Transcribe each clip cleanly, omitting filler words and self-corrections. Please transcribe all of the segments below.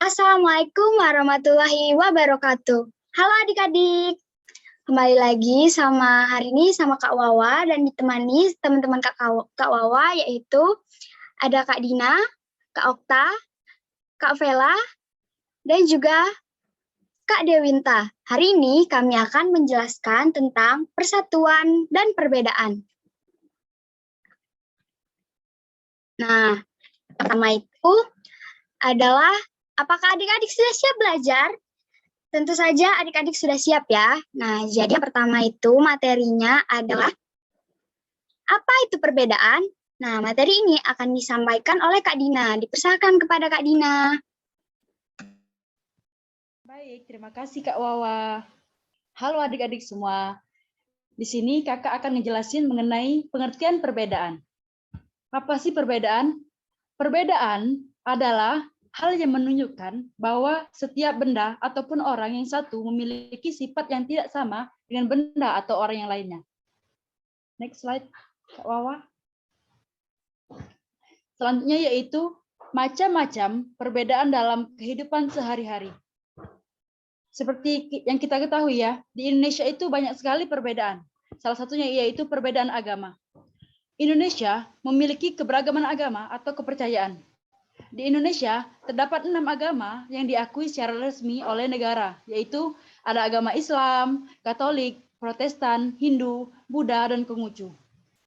Assalamualaikum warahmatullahi wabarakatuh. Halo adik-adik, kembali lagi hari ini sama Kak Wawa dan ditemani teman-teman Kak Wawa yaitu ada Kak Dina, Kak Okta, Kak Vela, dan juga Kak Dewinta. Hari ini kami akan menjelaskan tentang persatuan dan perbedaan. Nah, pertama itu adalah apakah adik-adik sudah siap belajar? Tentu saja adik-adik sudah siap ya. Nah, jadi yang pertama itu materinya adalah apa itu perbedaan? Nah, materi ini akan disampaikan oleh Kak Dina. Dipersilakan kepada Kak Dina. Baik, terima kasih Kak Wawa. Halo adik-adik semua. Di sini kakak akan ngejelasin mengenai pengertian perbedaan. Apa sih perbedaan? Perbedaan adalah hal yang menunjukkan bahwa setiap benda ataupun orang yang satu memiliki sifat yang tidak sama dengan benda atau orang yang lainnya. Next slide, Kak Wawa. Selanjutnya yaitu macam-macam perbedaan dalam kehidupan sehari-hari. Seperti yang kita ketahui ya, di Indonesia itu banyak sekali perbedaan. Salah satunya yaitu perbedaan agama. Indonesia memiliki keberagaman agama atau kepercayaan. Di Indonesia terdapat 6 agama yang diakui secara resmi oleh negara, yaitu ada agama Islam, Katolik, Protestan, Hindu, Buddha, dan Konghucu.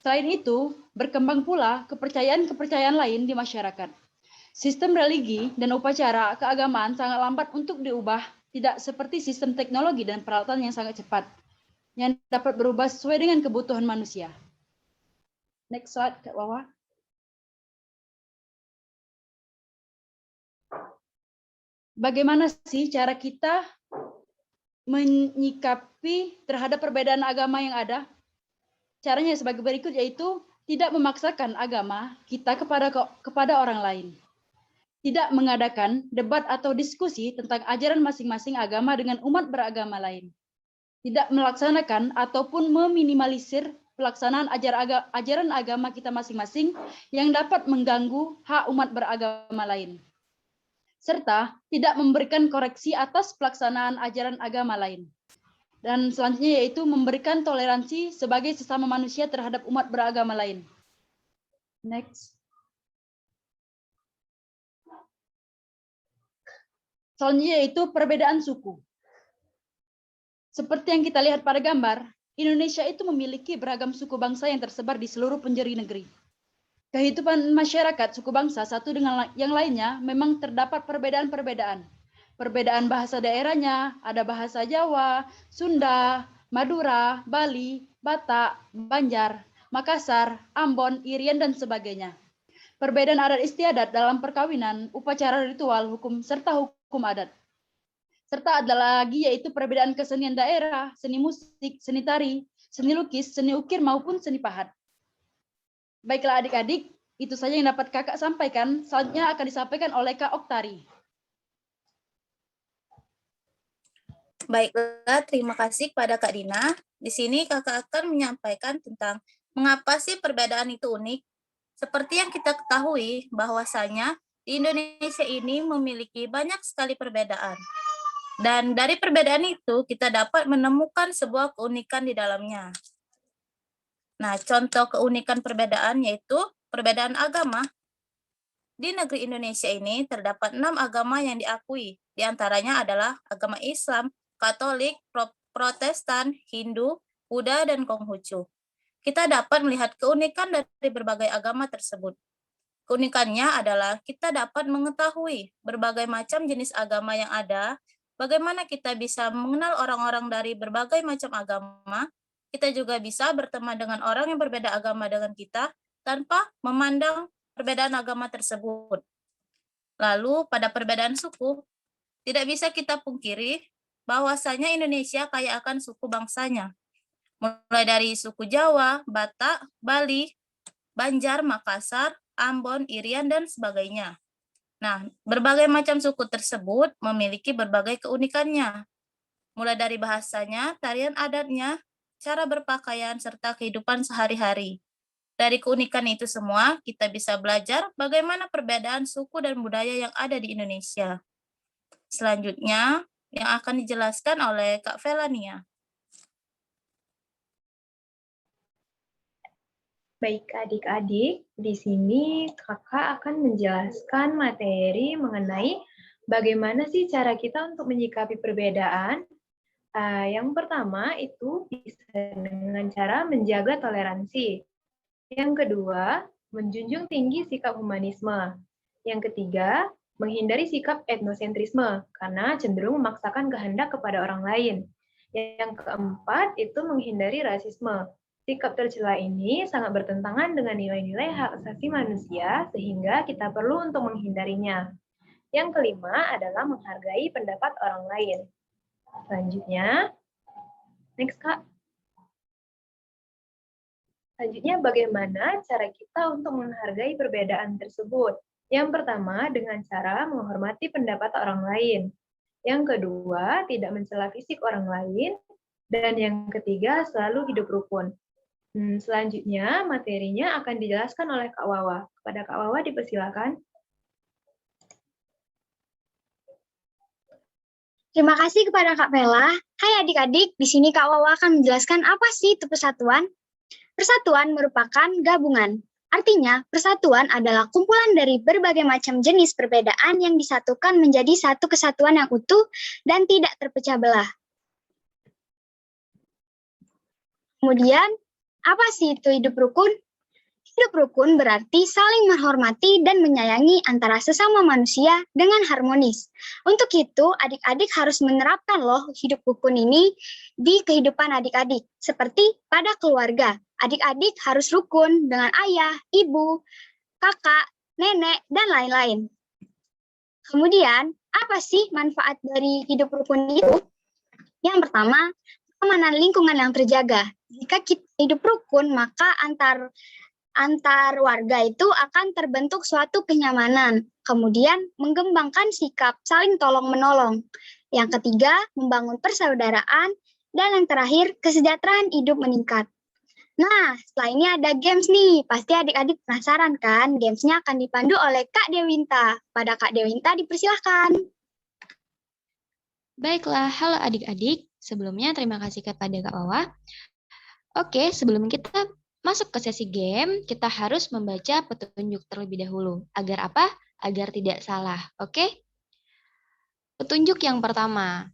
Selain itu, berkembang pula kepercayaan-kepercayaan lain di masyarakat. Sistem religi dan upacara keagamaan sangat lambat untuk diubah, tidak seperti sistem teknologi dan peralatan yang sangat cepat, yang dapat berubah sesuai dengan kebutuhan manusia. Next slide, Kak Wawa. Bagaimana sih cara kita menyikapi terhadap perbedaan agama yang ada? Caranya sebagai berikut, yaitu tidak memaksakan agama kita kepada orang lain. Tidak mengadakan debat atau diskusi tentang ajaran masing-masing agama dengan umat beragama lain. Tidak melaksanakan ataupun meminimalisir pelaksanaan ajaran agama kita masing-masing yang dapat mengganggu hak umat beragama lain. Serta tidak memberikan koreksi atas pelaksanaan ajaran agama lain. Dan selanjutnya yaitu memberikan toleransi sebagai sesama manusia terhadap umat beragama lain. Next. Selanjutnya yaitu perbedaan suku. Seperti yang kita lihat pada gambar, Indonesia itu memiliki beragam suku bangsa yang tersebar di seluruh penjuru negeri. Kehidupan masyarakat suku bangsa satu dengan yang lainnya memang terdapat perbedaan-perbedaan. Perbedaan bahasa daerahnya, ada bahasa Jawa, Sunda, Madura, Bali, Batak, Banjar, Makassar, Ambon, Irian, dan sebagainya. Perbedaan adat istiadat dalam perkawinan, upacara ritual, hukum, serta hukum adat. Serta ada lagi yaitu perbedaan kesenian daerah, seni musik, seni tari, seni lukis, seni ukir, maupun seni pahat. Baiklah adik-adik, itu saja yang dapat kakak sampaikan. Selanjutnya akan disampaikan oleh Kak Oktari. Baiklah, terima kasih kepada Kak Dina. Di sini kakak akan menyampaikan tentang mengapa sih perbedaan itu unik. Seperti yang kita ketahui bahwasanya di Indonesia ini memiliki banyak sekali perbedaan. Dan dari perbedaan itu kita dapat menemukan sebuah keunikan di dalamnya. Nah, contoh keunikan perbedaan yaitu perbedaan agama. Di negeri Indonesia ini terdapat 6 agama yang diakui. Di antaranya adalah agama Islam, Katolik, Protestan, Hindu, Buddha, dan Konghucu. Kita dapat melihat keunikan dari berbagai agama tersebut. Keunikannya adalah kita dapat mengetahui berbagai macam jenis agama yang ada, bagaimana kita bisa mengenal orang-orang dari berbagai macam agama, kita juga bisa berteman dengan orang yang berbeda agama dengan kita tanpa memandang perbedaan agama tersebut. Lalu pada perbedaan suku, tidak bisa kita pungkiri bahwasanya Indonesia kaya akan suku bangsanya. Mulai dari suku Jawa, Batak, Bali, Banjar, Makassar, Ambon, Irian, dan sebagainya. Nah, berbagai macam suku tersebut memiliki berbagai keunikannya. Mulai dari bahasanya, tarian adatnya, cara berpakaian, serta kehidupan sehari-hari. Dari keunikan itu semua, kita bisa belajar bagaimana perbedaan suku dan budaya yang ada di Indonesia. Selanjutnya yang akan dijelaskan oleh Kak Velania. Baik adik-adik, di sini kakak akan menjelaskan materi mengenai bagaimana sih cara kita untuk menyikapi perbedaan. Yang pertama itu bisa dengan cara menjaga toleransi. Yang kedua, menjunjung tinggi sikap humanisme. Yang ketiga, menghindari sikap etnosentrisme karena cenderung memaksakan kehendak kepada orang lain. Yang keempat, itu menghindari rasisme. Sikap tercela ini sangat bertentangan dengan nilai-nilai hak asasi manusia sehingga kita perlu untuk menghindarinya. Yang kelima adalah menghargai pendapat orang lain. Selanjutnya, next Kak. Selanjutnya, bagaimana cara kita untuk menghargai perbedaan tersebut? Yang pertama, dengan cara menghormati pendapat orang lain. Yang kedua, tidak mencela fisik orang lain. Dan yang ketiga, selalu hidup rukun. Selanjutnya, materinya akan dijelaskan oleh Kak Wawa. Kepada Kak Wawa, dipersilakan. Terima kasih kepada Kak Vela. Hai adik-adik, di sini Kak Wawa akan menjelaskan apa sih itu persatuan. Persatuan merupakan gabungan. Artinya, persatuan adalah kumpulan dari berbagai macam jenis perbedaan yang disatukan menjadi satu kesatuan yang utuh dan tidak terpecah belah. Kemudian, apa sih itu hidup rukun? Hidup rukun berarti saling menghormati dan menyayangi antara sesama manusia dengan harmonis. Untuk itu, adik-adik harus menerapkan loh hidup rukun ini di kehidupan adik-adik. Seperti pada keluarga, adik-adik harus rukun dengan ayah, ibu, kakak, nenek, dan lain-lain. Kemudian, apa sih manfaat dari hidup rukun itu? Yang pertama, keamanan lingkungan yang terjaga. Jika kita hidup rukun, maka antar warga itu akan terbentuk suatu kenyamanan. Kemudian mengembangkan sikap saling tolong-menolong. Yang ketiga, membangun persaudaraan. Dan yang terakhir, kesejahteraan hidup meningkat. Nah, setelah ini ada games nih. Pasti adik-adik penasaran kan? Gamesnya akan dipandu oleh Kak Dewinta. Pada Kak Dewinta dipersilahkan. Baiklah, halo adik-adik. Sebelumnya terima kasih kepada Kak Wawa. Oke, sebelum kita masuk ke sesi game, kita harus membaca petunjuk terlebih dahulu. Agar apa? Agar tidak salah. Oke? Petunjuk yang pertama.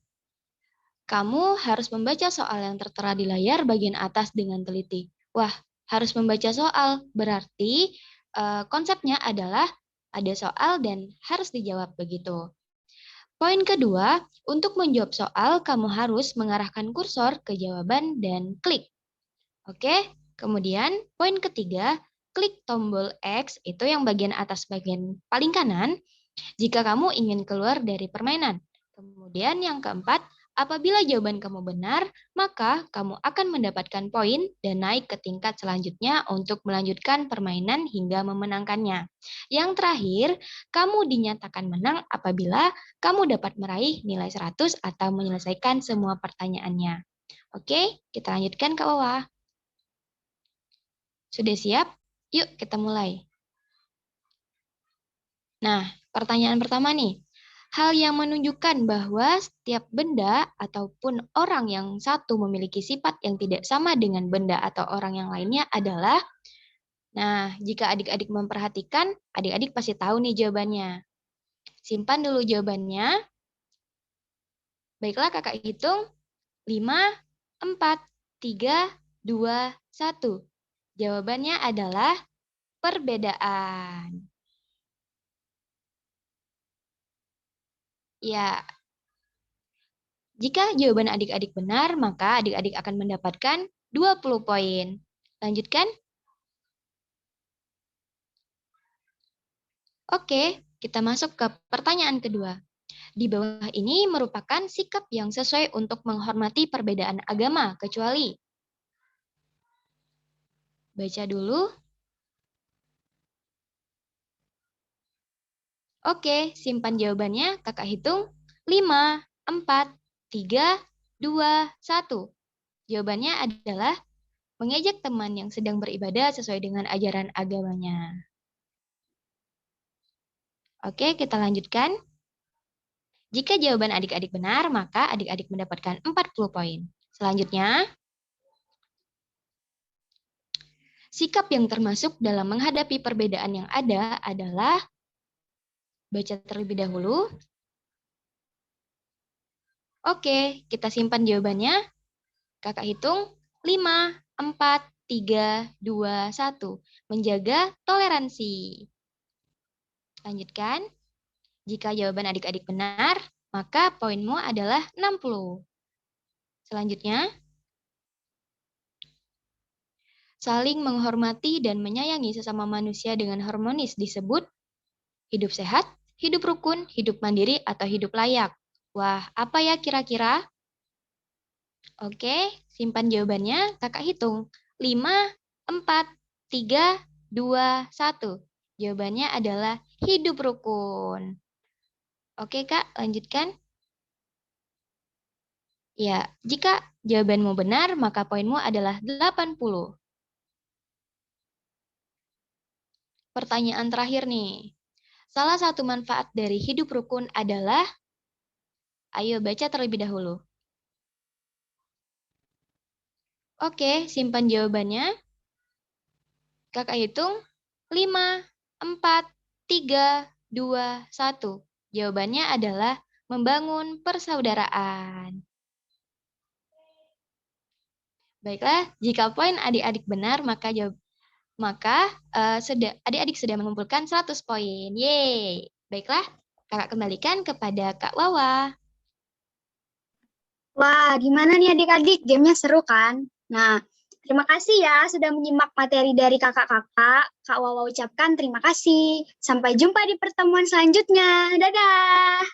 Kamu harus membaca soal yang tertera di layar bagian atas dengan teliti. Wah, harus membaca soal. Berarti konsepnya adalah ada soal dan harus dijawab begitu. Poin kedua, untuk menjawab soal, kamu harus mengarahkan kursor ke jawaban dan klik. Oke, kemudian poin ketiga, klik tombol X, itu yang bagian atas bagian paling kanan, jika kamu ingin keluar dari permainan. Kemudian yang keempat, apabila jawaban kamu benar, maka kamu akan mendapatkan poin dan naik ke tingkat selanjutnya untuk melanjutkan permainan hingga memenangkannya. Yang terakhir, kamu dinyatakan menang apabila kamu dapat meraih nilai 100 atau menyelesaikan semua pertanyaannya. Oke, kita lanjutkan Kak Wawa. Sudah siap? Yuk kita mulai. Nah, pertanyaan pertama nih. Hal yang menunjukkan bahwa setiap benda ataupun orang yang satu memiliki sifat yang tidak sama dengan benda atau orang yang lainnya adalah, nah, jika adik-adik memperhatikan, adik-adik pasti tahu nih jawabannya. Simpan dulu jawabannya. Baiklah, kakak hitung. 5, 4, 3, 2, 1. Jawabannya adalah perbedaan. Ya, jika jawaban adik-adik benar, maka adik-adik akan mendapatkan 20 poin. Lanjutkan. Oke, kita masuk ke pertanyaan kedua. Di bawah ini merupakan sikap yang sesuai untuk menghormati perbedaan agama, kecuali. Baca dulu. Oke, simpan jawabannya. Kakak hitung. 5, 4, 3, 2, 1. Jawabannya adalah mengejek teman yang sedang beribadah sesuai dengan ajaran agamanya. Oke, kita lanjutkan. Jika jawaban adik-adik benar, maka adik-adik mendapatkan 40 poin. Selanjutnya, sikap yang termasuk dalam menghadapi perbedaan yang ada adalah baca terlebih dahulu. Oke, kita simpan jawabannya. Kakak hitung 5, 4, 3, 2, 1. Menjaga toleransi. Lanjutkan. Jika jawaban adik-adik benar, maka poinmu adalah 60. Selanjutnya, saling menghormati dan menyayangi sesama manusia dengan harmonis disebut hidup sehat, hidup rukun, hidup mandiri, atau hidup layak. Wah, apa ya kira-kira? Oke, simpan jawabannya. Kakak hitung. 5, 4, 3, 2, 1. Jawabannya adalah hidup rukun. Oke, Kak, lanjutkan. Ya, jika jawabanmu benar, maka poinmu adalah 80. Pertanyaan terakhir nih. Salah satu manfaat dari hidup rukun adalah, ayo baca terlebih dahulu. Oke, simpan jawabannya. Kakak hitung. 5, 4, 3, 2, 1. Jawabannya adalah membangun persaudaraan. Baiklah, jika poin adik-adik benar, maka adik-adik sudah mengumpulkan 100 poin. Yeay. Baiklah, kakak kembalikan kepada Kak Wawa. Wah, gimana nih adik-adik? Gamenya seru kan? Nah, terima kasih ya sudah menyimak materi dari kakak-kakak. Kak Wawa ucapkan terima kasih. Sampai jumpa di pertemuan selanjutnya. Dadah!